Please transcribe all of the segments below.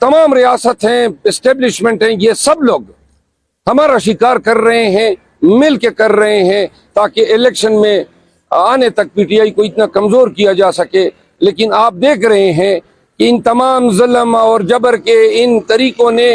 तमाम रियासत हैं, इस्टेब्लिशमेंट हैं, ये सब लोग हमारा शिकार कर रहे हैं, मिल के कर रहे हैं, ताकि इलेक्शन में आने तक पीटीआई को इतना कमज़ोर किया जा सके। लेकिन आप देख रहे हैं कि इन तमाम जुल्म और जबर के इन तरीकों ने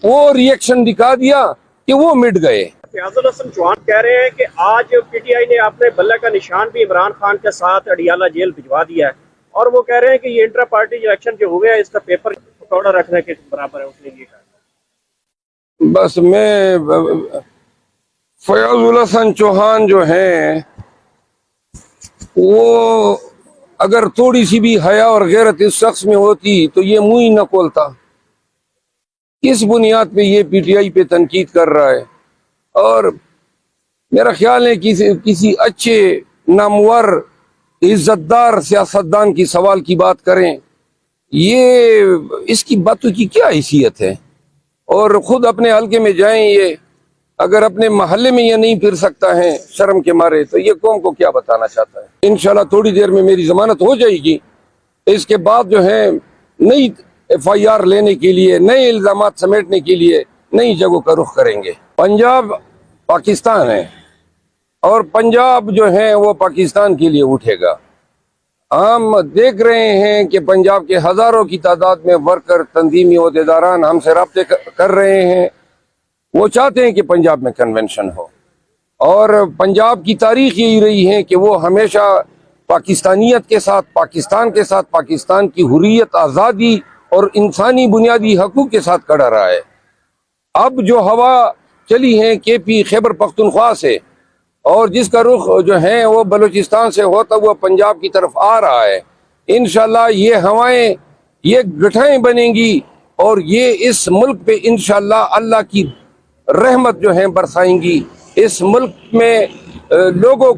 वो रिएक्शन दिखा दिया कि वो मिट गए। फयाजुल हसन चौहान कह रहे हैं कि आज पीटीआई ने अपने बल्ले का निशान भी इमरान खान के साथ अडियाला जेल भिजवा दिया है, और वो कह रहे हैं कि ये इंटर पार्टी इलेक्शन जो हुए हैं इसका पेपर पकौड़ा रखने के बराबर है। उसने ये कहा। बस मैं फयाजुल हसन चौहान जो हैं वो अगर थोड़ी सी भी हया और गैरत इस शख्स में होती तो ये मुंह ही न खोलता। किस बुनियाद पे ये पीटीआई पे तनकीद कर रहा है? और मेरा ख्याल है कि किसी अच्छे नामवर इज्जतदार सियासतदान की सवाल की बात करें, ये इसकी बातों की क्या हैसियत है? और खुद अपने हल्के में जाएं, ये अगर अपने महल्ले में ये नहीं फिर सकता है शर्म के मारे, तो ये कौम को क्या बताना चाहता है? इंशाल्लाह थोड़ी देर में मेरी जमानत हो जाएगी। इसके बाद जो है नई FIR लेने के लिए, नए इल्जामात समेटने के लिए नई जगहों का रुख करेंगे। पंजाब पाकिस्तान है और पंजाब जो है वो पाकिस्तान के लिए उठेगा। हम देख रहे हैं कि पंजाब के हजारों की तादाद में वर्कर, तंजीमी ओहदेदारान हमसे राब्ते कर रहे हैं। वो चाहते हैं कि पंजाब में कन्वेंशन हो, और पंजाब की तारीख यही रही है कि वो हमेशा पाकिस्तानियत के साथ, पाकिस्तान के साथ, पाकिस्तान की हुर्रियत, आज़ादी और इंसानी बुनियादी हकूक़ के साथ खड़ा रहा है। अब जो हवा चली है KP खैबर पख्तूनख्वा से, और जिसका रुख जो है वो बलूचिस्तान से होता हुआ पंजाब की तरफ आ रहा है, इंशाल्लाह ये हवाएं, ये गठाएं बनेंगी और ये इस मुल्क पे इंशाल्लाह अल्लाह की रहमत जो है बरसाएंगी। इस मुल्क में लोगों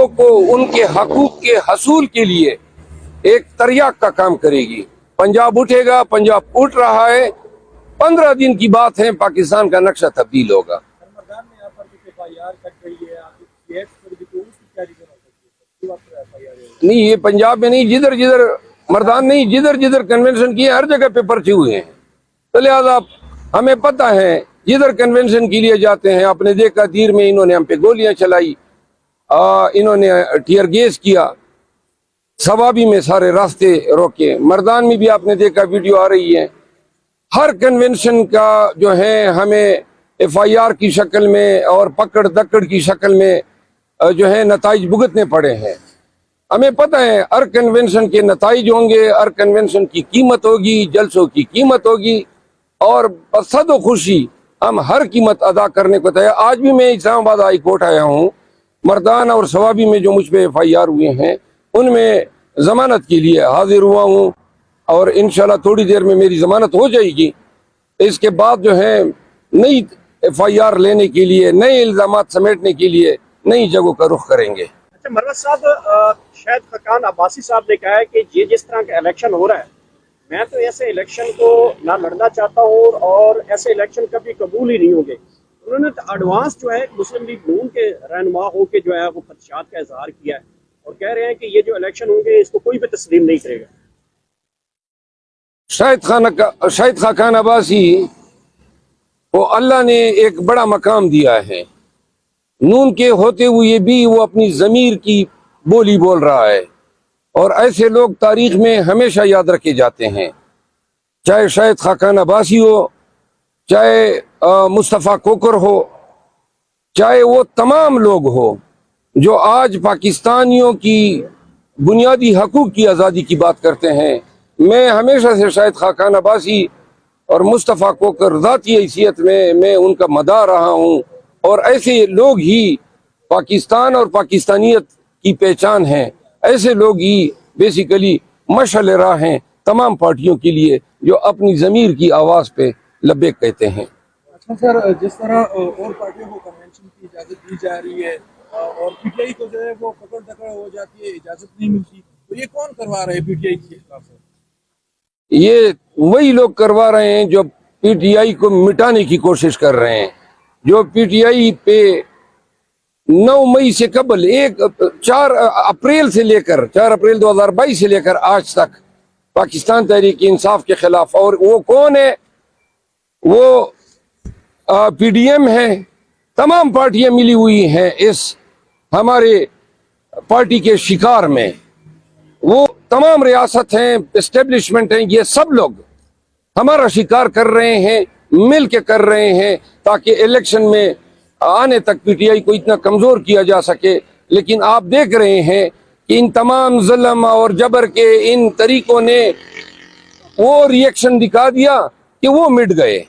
को उनके हकूक़ के हसूल के लिए एक तरियाक का काम करेगी। पंजाब उठेगा, पंजाब उठ रहा है। 15 दिन की बात है, पाकिस्तान का नक्शा तब्दील होगा। नहीं, ये पंजाब में नहीं, जिधर जिधर मर्दान नहीं, जिधर जिधर कन्वेंशन किए हर जगह पे पर्चे हुए हैं। तो लिहाजा हमें पता है, जिधर कन्वेंशन के लिए जाते हैं, आपने देखा तीर में इन्होंने हम पे गोलियां चलाई, इन्होंने टीयर गैस किया, सवाबी में सारे रास्ते रोके, मर्दान में भी आपने देखा वीडियो आ रही है। हर कन्वेंशन का जो है हमें FIR की शक्ल में और पकड़ दकड़ की शक्ल में जो है नताइज भुगतने पड़े हैं। हमें पता है हर कन्वेंशन के नताइज होंगे, हर कन्वेंशन की कीमत होगी, जलसों की कीमत होगी, और बसद खुशी हम हर कीमत अदा करने को तैयार। आज भी मैं इस्लामाबाद हाई कोर्ट आया हूँ, मर्दान और सवाबी में जो मुझ पे FIR हुए हैं उनमें जमानत के लिए हाजिर हुआ हूँ, और इंशाल्लाह थोड़ी देर में मेरी जमानत हो जाएगी। इसके बाद जो है नई FIR लेने के लिए, नए इल्जामात समेटने के लिए नई जगहों का रुख करेंगे। अच्छा मरवत साहब, शायद खाकान अब्बासी साहब ने कहा है कि ये जिस तरह का इलेक्शन हो रहा है, मैं तो ऐसे इलेक्शन को ना लड़ना चाहता हूँ और ऐसे इलेक्शन कभी कबूल ही नहीं होंगे। उन्होंने तो एडवांस जो है मुस्लिम लीग नून के रहनुमा हो के जो है वो खदशात का इजहार किया है, और कह रहे हैं कि ये जो इलेक्शन होंगे इसको कोई भी तस्लीम नहीं करेगा। शाहिद खाकान अब्बासी को अल्लाह ने एक बड़ा मकाम दिया है। नून के होते हुए भी वो अपनी ज़मीर की बोली बोल रहा है, और ऐसे लोग तारीख में हमेशा याद रखे जाते हैं। चाहे शाहिद खाकान अब्बासी हो, चाहे मुस्तफ़ा कोकर हो, चाहे वो तमाम लोग हो जो आज पाकिस्तानियों की बुनियादी हकूक़ की आज़ादी की बात करते हैं। मैं हमेशा से शाहिद खाकान अब्बासी और मुस्तफ़ा कोकर ज़ाती हैसियत में मैं उनका मदाह रहा हूँ, और ऐसे लोग ही पाकिस्तान और पाकिस्तानियत की पहचान हैं। ऐसे लोग ही बेसिकली मशअल राह हैं तमाम पार्टियों के लिए जो अपनी ज़मीर की आवाज़ पे लब्बैक कहते हैं। अच्छा सर, जिस तरह और पार्टियों को कन्वेंशन की इजाज़त दी जा रही है और पीटीआई को जो है वो पकड़ दकड़ हो जाती है, इजाज़त नहीं मिलती, तो ये कौन करवा रहे हैं पीटीआई के खिलाफ? ये वही लोग करवा रहे हैं जो पीटीआई को मिटाने की कोशिश कर रहे हैं, जो पीटीआई पे 9 मई से कबल 4 अप्रैल 2022 से लेकर आज तक پاکستان تحریک انصاف کے خلاف. اور وہ کون ہے؟ وہ پی ڈی ایم ہے. تمام پارٹیاں ملی ہوئی ہیں اس ہمارے پارٹی کے شکار میں. وہ تمام ریاست ہیں، اسٹیبلشمنٹ ہیں، یہ سب لوگ ہمارا شکار کر رہے ہیں، مل کے کر رہے ہیں تاکہ الیکشن میں آنے تک پی ٹی آئی کو اتنا کمزور کیا جا سکے. لیکن آپ دیکھ رہے ہیں کہ ان تمام ظلم اور جبر کے ان طریقوں نے وہ ری ایکشن دکھا دیا کہ وہ مٹ گئے.